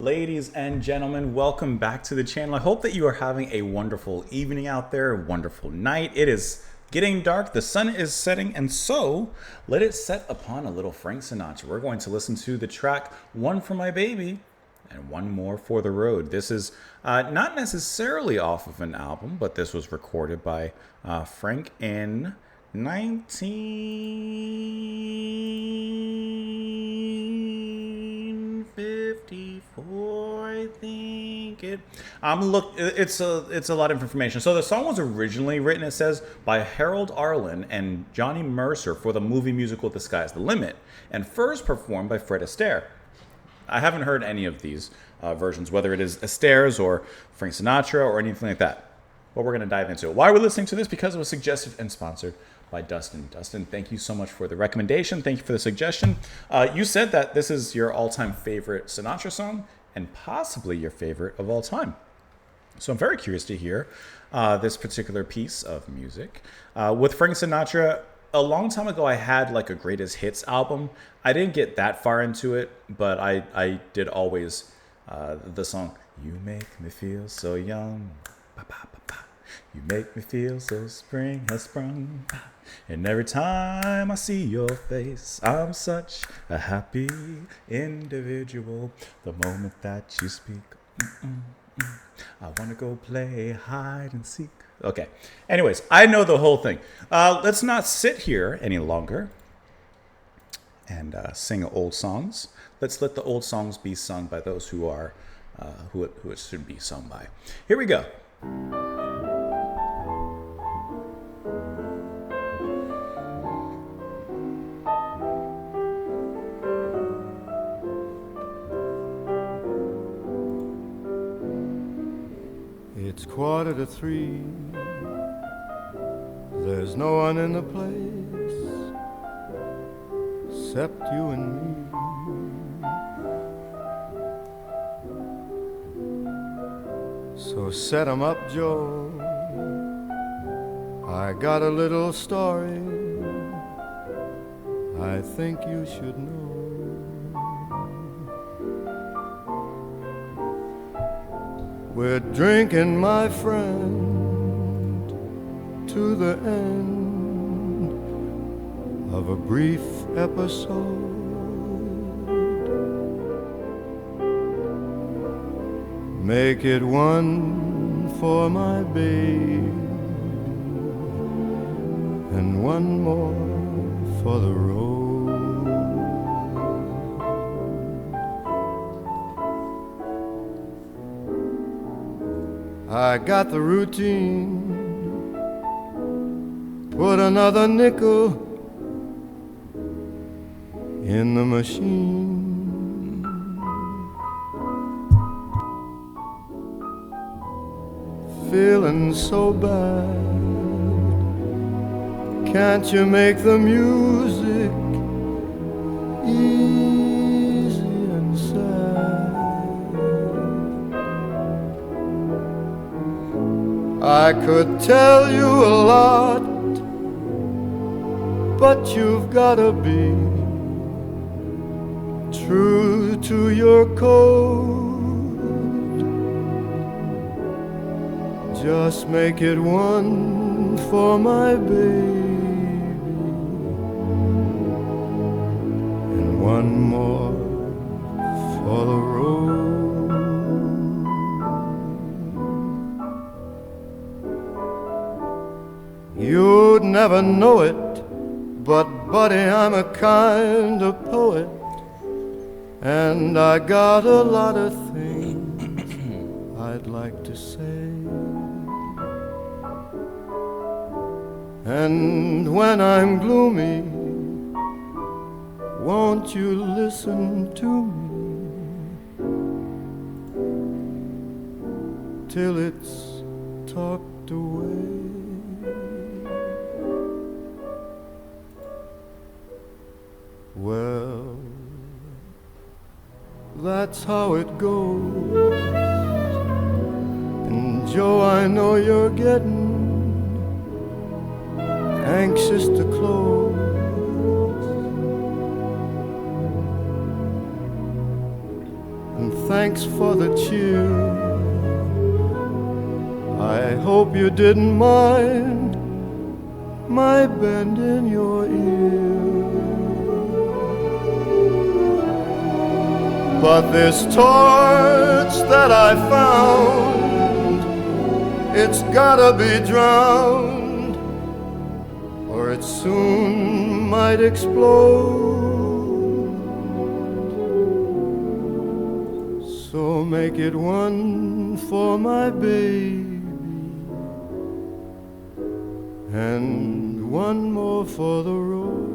Ladies and gentlemen, welcome back to the channel. I hope that you are having a wonderful evening out there, a wonderful night. It is getting dark, the sun is setting, and so let it set upon a little Frank Sinatra. We're going to listen to the track One for My Baby and One More for the Road. This is not necessarily off of an album, but this was recorded by Frank in 1954, I think it. It's a lot of information. So the song was originally written, it says, by Harold Arlen and Johnny Mercer for the movie musical The Sky's the Limit, and first performed by Fred Astaire. I haven't heard any of these versions, whether it is Astaire's or Frank Sinatra or anything like that. But we're going to dive into it. Why are we listening to this? Because it was suggested and sponsored by Dustin. Dustin, thank you so much for the recommendation. Thank you for the suggestion. You said that this is your all-time favorite Sinatra song and possibly your favorite of all time. So I'm very curious to hear this particular piece of music. With Frank Sinatra, a long time ago, I had like a greatest hits album. I didn't get that far into it, but I did always the song, You Make Me Feel So Young. Ba, ba, ba, ba. You make me feel so spring has sprung. And every time I see your face, I'm such a happy individual. The moment that you speak, I want to go play hide and seek. Okay. Anyways, I know the whole thing. Let's not sit here any longer and sing old songs. Let's let the old songs be sung by those who are who it should be sung by. Here we go. It's 2:45. There's no one in the place except you and me. So set 'em up, Joe. I got a little story I think you should know. We're drinking, my friend, to the end of a brief episode. Make it one for my babe and one more for the road. I got the routine. Put another nickel in the machine. Feeling so bad. Can't you make the music easy and sad? I could tell you a lot, but you've gotta be true to your code. Just make it one for my baby and one more for the road. You'd never know it, but buddy, I'm a kind of poet, and I got a lot of things I'd like to say. And when I'm gloomy, won't you listen to me till it's talked away? Well, that's how it goes. And Joe, I know you're getting anxious to close. thanks for the cheer. I hope you didn't mind my bending your ear. But this torch that I found, it's gotta be drowned, or it soon might explode. So make it one for my baby and one more for the road.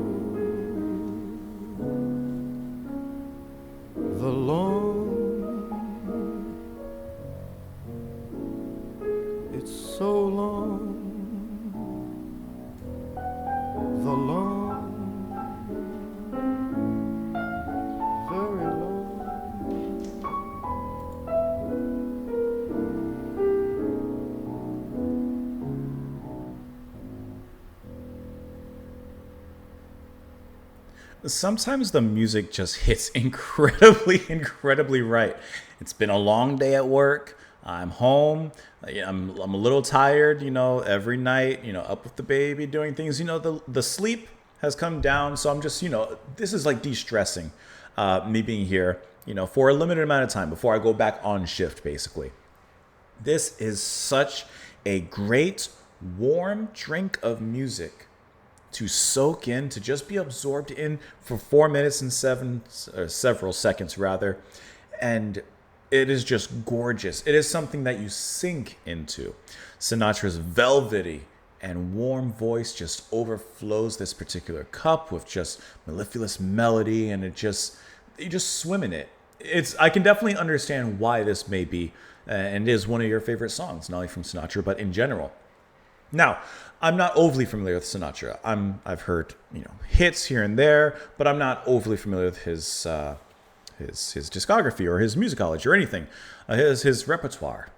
The long, it's so long. The long, very long. Sometimes the music just hits incredibly right. It's been a long day at work. I'm home. I'm a little tired, every night, up with the baby, doing things, the sleep has come down. So I'm just, this is like de-stressing, me being here, for a limited amount of time before I go back on shift, basically. This is such a great warm drink of music to soak in, to just be absorbed in for 4 minutes and several seconds rather. And it is just gorgeous. It is something that you sink into. Sinatra's velvety and warm voice just overflows this particular cup with just mellifluous melody, and you just swim in it. I can definitely understand why this may be and is one of your favorite songs, not only from Sinatra, but in general. Now, I'm not overly familiar with Sinatra. I've heard hits here and there, but I'm not overly familiar with his discography or his musicology or anything, his repertoire.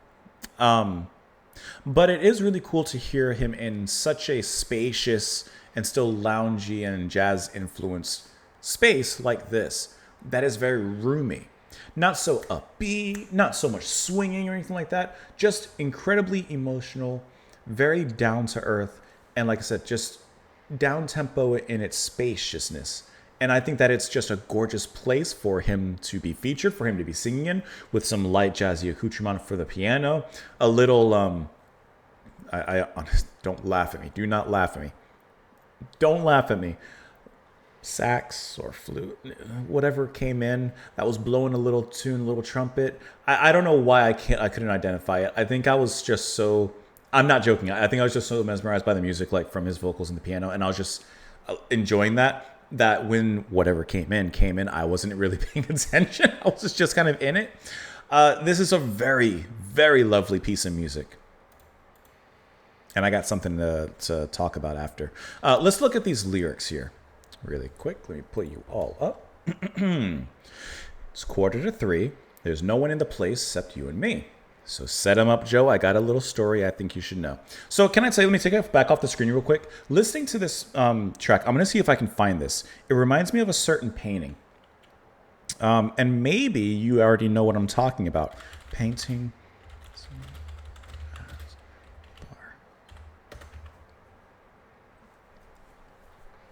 But it is really cool to hear him in such a spacious and still loungy and jazz influenced space like this that is very roomy. Not so upbeat, not so much swinging or anything like that. Just incredibly emotional, very down to earth, and like I said, just down tempo in its spaciousness. And I think that it's just a gorgeous place for him to be featured, for him to be singing in, with some light jazzy accoutrement for the piano. A little, I don't laugh at me. Do not laugh at me. Don't laugh at me. Sax or flute, whatever came in, that was blowing a little tune, a little trumpet. I don't know why I couldn't identify it. I think I was just so, I'm not joking. I think I was just so mesmerized by the music, like from his vocals and the piano, and I was just enjoying that when whatever came in, I wasn't really paying attention. I was just kind of in it. This is a very, very lovely piece of music. And I got something to talk about after. Let's look at these lyrics here really quick. Let me put you all up. It's 2:45. There's no one in the place except you and me. So set him up, Joe. I got a little story I think you should know. So can I tell you, let me take it back off the screen real quick. Listening to this track, I'm going to see if I can find this. It reminds me of a certain painting. And maybe you already know what I'm talking about. Painting.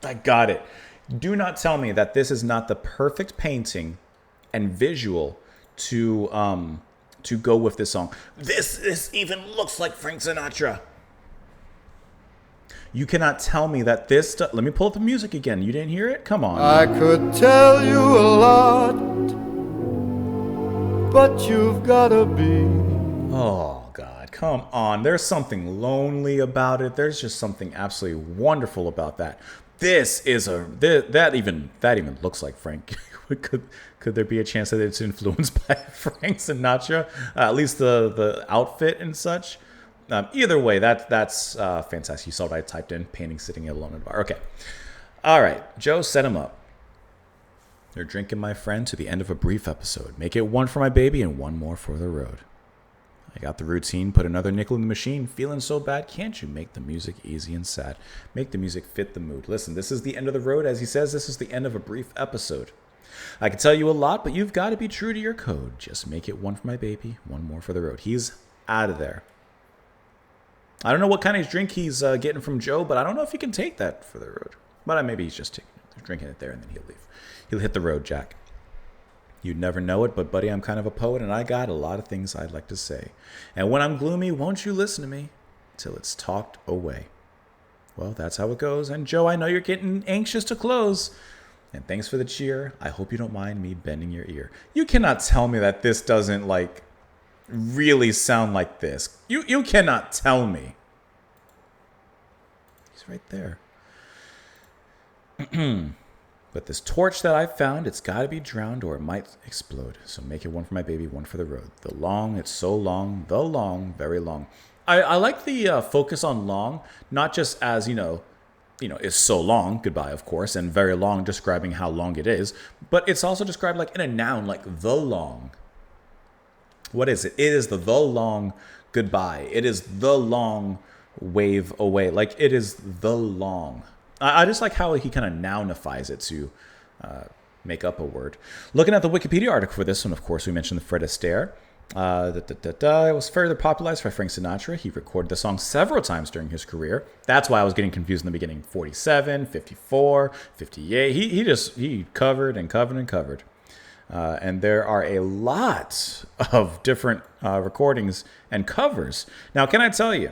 I got it. Do not tell me that this is not the perfect painting and visual to go with this song. This even looks like Frank Sinatra. You cannot tell me that this... Let me pull up the music again. You didn't hear it? Come on. I could tell you a lot, but you've gotta be. Oh, God. Come on. There's something lonely about it. There's just something absolutely wonderful about that. This is that even looks like Frank. Could there be a chance that it's influenced by Frank Sinatra? At least the outfit and such. Either way, that's fantastic. You saw what I typed in: painting sitting alone in a bar. Okay, all right, Joe, set him up. They're drinking, my friend, to the end of a brief episode. Make it one for my baby and one more for the road. I got the routine, put another nickel in the machine. Feeling so bad, can't you make the music easy and sad? Make the music fit the mood. Listen, this is the end of the road. As he says, this is the end of a brief episode. I can tell you a lot, but you've got to be true to your code. Just make it one for my baby, one more for the road. He's out of there. I don't know what kind of drink he's getting from Joe, but I don't know if he can take that for the road. But maybe he's just drinking it there and then he'll leave. He'll hit the road, Jack. You'd never know it, but buddy, I'm kind of a poet and I got a lot of things I'd like to say. And when I'm gloomy, won't you listen to me till it's talked away? Well, that's how it goes. And Joe, I know you're getting anxious to close. And thanks for the cheer. I hope you don't mind me bending your ear. You cannot tell me that this doesn't, like, really sound like this. You cannot tell me. He's right there. But this torch that I found, it's got to be drowned or it might explode. So make it one for my baby, one for the road. The long, it's so long, the long, very long. I like the focus on long, not just as, it's so long, goodbye, of course, and very long, describing how long it is. But it's also described like in a noun, like the long. What is it? It is the long goodbye. It is the long wave away. Like it is the long. I just like how he kind of nounifies it to make up a word. Looking at the Wikipedia article for this one, of course, we mentioned the Fred Astaire. It was further popularized by Frank Sinatra. He recorded the song several times during his career. That's why I was getting confused in the beginning. 47, 54, 58. He covered and covered and covered. And there are a lot of different recordings and covers. Now, can I tell you?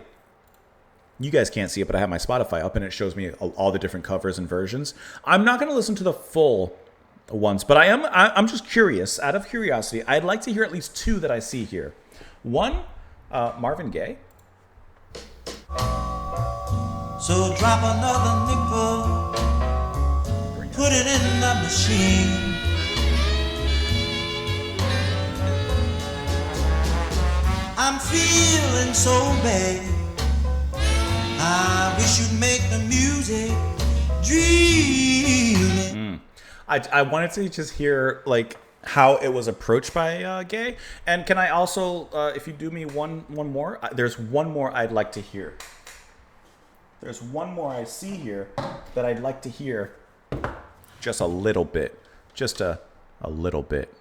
You guys can't see it, but I have my Spotify up and it shows me all the different covers and versions. I'm not going to listen to the full ones, but I'm just curious. Out of curiosity, I'd like to hear at least two that I see here. One, Marvin Gaye. So drop another nickel, put it in the machine. I'm feeling so bad. I wish you'd make the music dreaming. I wanted to just hear like how it was approached by Gaye. And can I also, if you do me one more, there's one more I'd like to hear. There's one more I see here that I'd like to hear just a little bit. Just a little bit.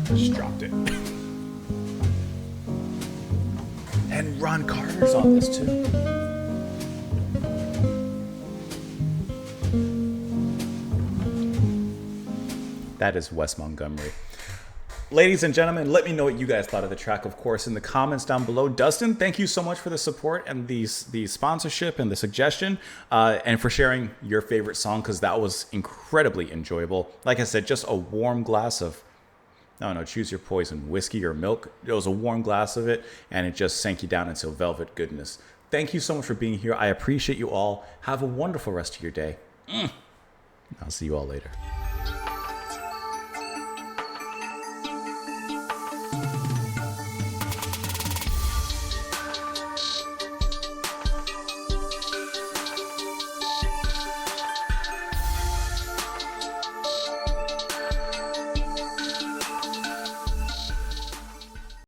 Just dropped it. And Ron Carter's on this too. That is Wes Montgomery. Ladies and gentlemen, let me know what you guys thought of the track, of course, in the comments down below. Dustin, thank you so much for the support and the sponsorship and the suggestion, and for sharing your favorite song, because that was incredibly enjoyable. Like I said, just a warm glass of, I don't know, choose your poison, whiskey or milk. It was a warm glass of it, and it just sank you down into velvet goodness. Thank you so much for being here. I appreciate you all. Have a wonderful rest of your day. I'll see you all later.